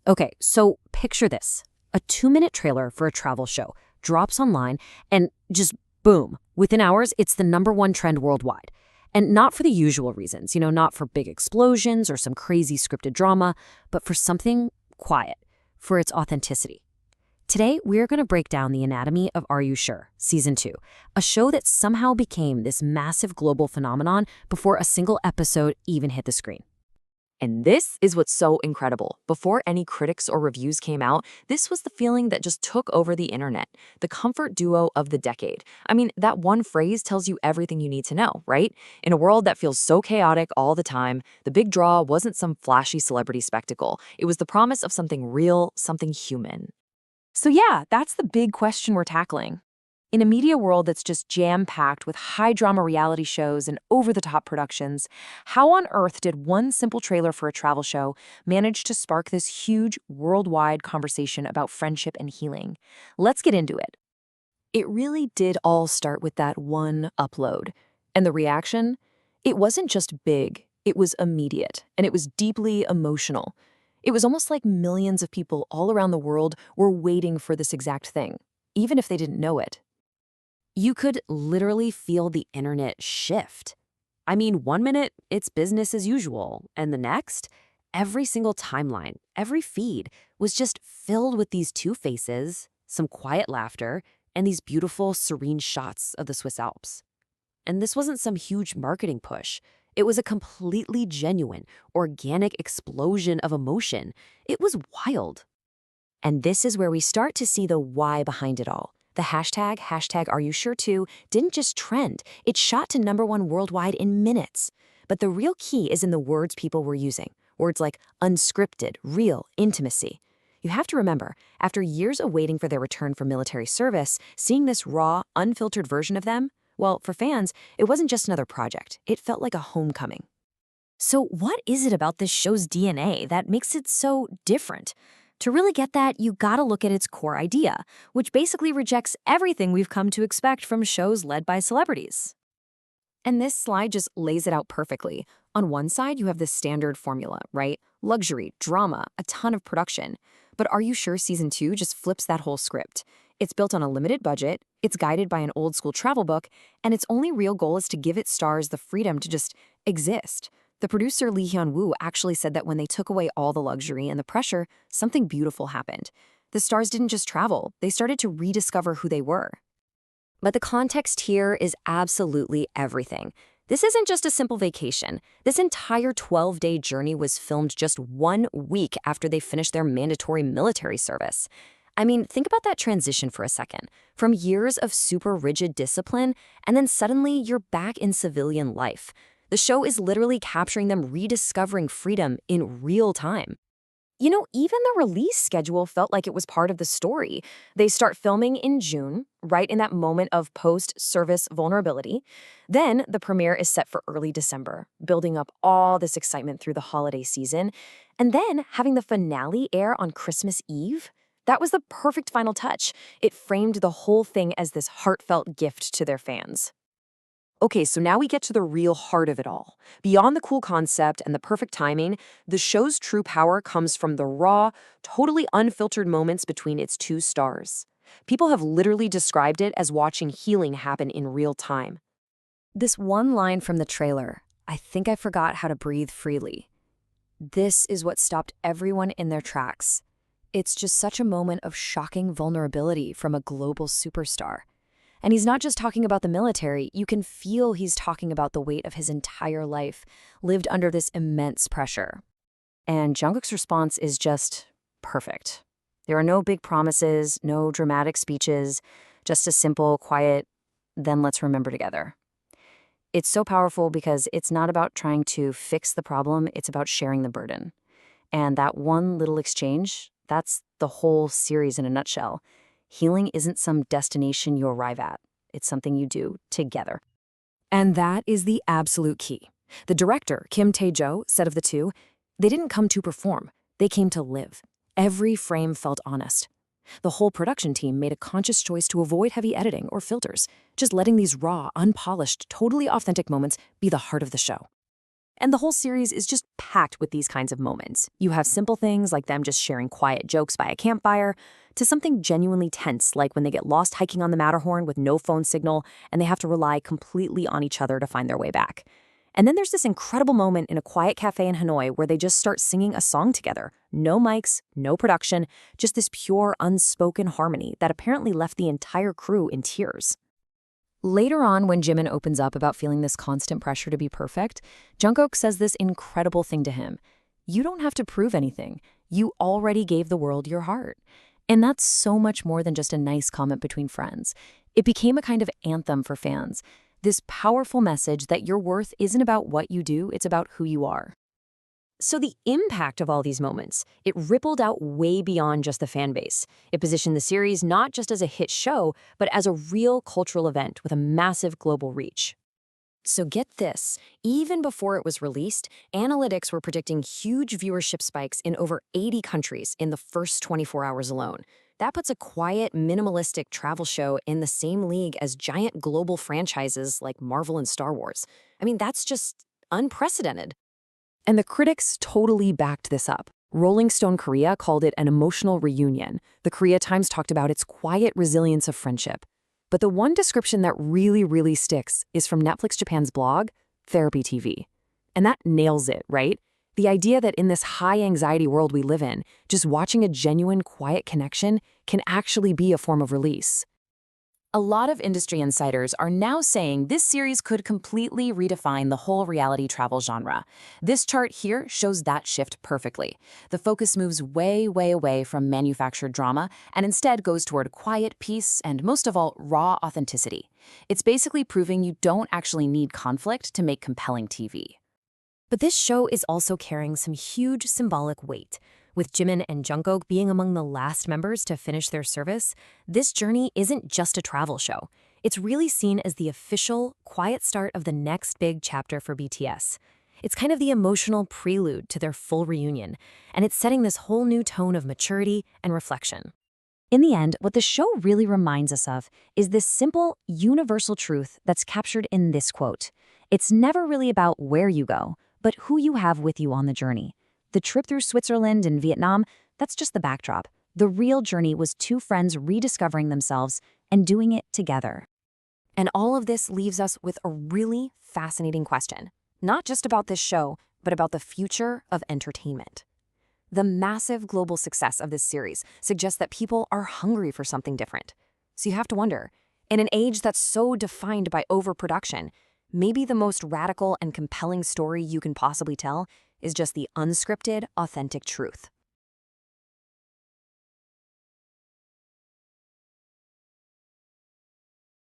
Okay, so picture this. A 2-minute trailer for a travel show drops online and just boom, within hours, it's the #1 trend worldwide. And not for the usual reasons, not for big explosions or some crazy scripted drama, but for something quiet, for its authenticity. Today, we're going to break down the anatomy of Are You Sure? Season 2, a show that somehow became this massive global phenomenon before a single episode even hit the screen. And this is what's so incredible. Before any critics or reviews came out, this was the feeling that just took over the internet. The comfort duo of the decade. I mean, that one phrase tells you everything you need to know, right? In a world that feels so chaotic all the time, the big draw wasn't some flashy celebrity spectacle. It was the promise of something real, something human. So yeah, that's the big question we're tackling. In a media world that's just jam-packed with high-drama reality shows and over-the-top productions, how on earth did one simple trailer for a travel show manage to spark this huge worldwide conversation about friendship and healing? Let's get into it. It really did all start with that one upload. And the reaction? It wasn't just big, it was immediate, and it was deeply emotional. It was almost like millions of people all around the world were waiting for this exact thing, even if they didn't know it. You could literally feel the internet shift. I mean, 1 minute, it's business as usual, and the next, every single timeline, every feed was just filled with these two faces, some quiet laughter, and these beautiful, serene shots of the Swiss Alps. And this wasn't some huge marketing push. It was a completely genuine, organic explosion of emotion. It was wild. And this is where we start to see the why behind it all. The hashtag Are You Sure Too didn't just trend, it shot to #1 worldwide in minutes. But the real key is in the words people were using. Words like unscripted, real, intimacy. You have to remember, after years of waiting for their return from military service, seeing this raw, unfiltered version of them, well, for fans, it wasn't just another project. It felt like a homecoming. So what is it about this show's DNA that makes it so different? To really get that, you gotta look at its core idea, which basically rejects everything we've come to expect from shows led by celebrities. And this slide just lays it out perfectly. On one side, you have the standard formula, right? Luxury, drama, a ton of production. But Are You Sure Season 2 just flips that whole script. It's built on a limited budget, it's guided by an old-school travel book, and its only real goal is to give its stars the freedom to just exist. The producer Lee Hyun-woo actually said that when they took away all the luxury and the pressure, something beautiful happened. The stars didn't just travel, they started to rediscover who they were. But the context here is absolutely everything. This isn't just a simple vacation. This entire 12-day journey was filmed just 1 week after they finished their mandatory military service. I mean, think about that transition for a second. From years of super rigid discipline, and then suddenly you're back in civilian life. The show is literally capturing them rediscovering freedom in real time. Even the release schedule felt like it was part of the story. They start filming in June, right in that moment of post-service vulnerability. Then the premiere is set for early December, building up all this excitement through the holiday season. And then having the finale air on Christmas Eve, that was the perfect final touch. It framed the whole thing as this heartfelt gift to their fans. Okay, so now we get to the real heart of it all. Beyond the cool concept and the perfect timing, the show's true power comes from the raw, totally unfiltered moments between its two stars. People have literally described it as watching healing happen in real time. This one line from the trailer, "I think I forgot how to breathe freely." This is what stopped everyone in their tracks. It's just such a moment of shocking vulnerability from a global superstar. And he's not just talking about the military, you can feel he's talking about the weight of his entire life, lived under this immense pressure. And Jungkook's response is just perfect. There are no big promises, no dramatic speeches, just a simple, quiet, "then let's remember together." It's so powerful because it's not about trying to fix the problem, it's about sharing the burden. And that one little exchange, that's the whole series in a nutshell. Healing isn't some destination you arrive at. It's something you do together. And that is the absolute key. The director, Kim Tae-jo, said of the two, they didn't come to perform, they came to live. Every frame felt honest. The whole production team made a conscious choice to avoid heavy editing or filters, just letting these raw, unpolished, totally authentic moments be the heart of the show. And the whole series is just packed with these kinds of moments. You have simple things like them just sharing quiet jokes by a campfire, to something genuinely tense like when they get lost hiking on the Matterhorn with no phone signal and they have to rely completely on each other to find their way back. And then there's this incredible moment in a quiet cafe in Hanoi where they just start singing a song together. No mics, no production, just this pure, unspoken harmony that apparently left the entire crew in tears. Later on, when Jimin opens up about feeling this constant pressure to be perfect, Jungkook says this incredible thing to him. You don't have to prove anything. You already gave the world your heart. And that's so much more than just a nice comment between friends. It became a kind of anthem for fans. This powerful message that your worth isn't about what you do, it's about who you are. So the impact of all these moments, it rippled out way beyond just the fan base. It positioned the series not just as a hit show, but as a real cultural event with a massive global reach. So get this, even before it was released, analytics were predicting huge viewership spikes in over 80 countries in the first 24 hours alone. That puts a quiet, minimalistic travel show in the same league as giant global franchises like Marvel and Star Wars. I mean, that's just unprecedented. And the critics totally backed this up. Rolling Stone Korea called it an emotional reunion. The Korea Times talked about its quiet resilience of friendship. But the one description that really sticks is from Netflix Japan's blog, Therapy TV. And that nails it, right? The idea that in this high-anxiety world we live in, just watching a genuine, quiet connection can actually be a form of release. A lot of industry insiders are now saying this series could completely redefine the whole reality travel genre. This chart here shows that shift perfectly. The focus moves way away from manufactured drama and instead goes toward quiet peace and, most of all, raw authenticity. It's basically proving you don't actually need conflict to make compelling TV. But this show is also carrying some huge symbolic weight. With Jimin and Jungkook being among the last members to finish their service, this journey isn't just a travel show. It's really seen as the official, quiet start of the next big chapter for BTS. It's kind of the emotional prelude to their full reunion, and it's setting this whole new tone of maturity and reflection. In the end, what the show really reminds us of is this simple, universal truth that's captured in this quote. It's never really about where you go, but who you have with you on the journey. The trip through Switzerland and Vietnam, that's just the backdrop. The real journey was two friends rediscovering themselves and doing it together. And all of this leaves us with a really fascinating question, not just about this show, but about the future of entertainment. The massive global success of this series suggests that people are hungry for something different. So you have to wonder, in an age that's so defined by overproduction, maybe the most radical and compelling story you can possibly tell is just the unscripted, authentic truth.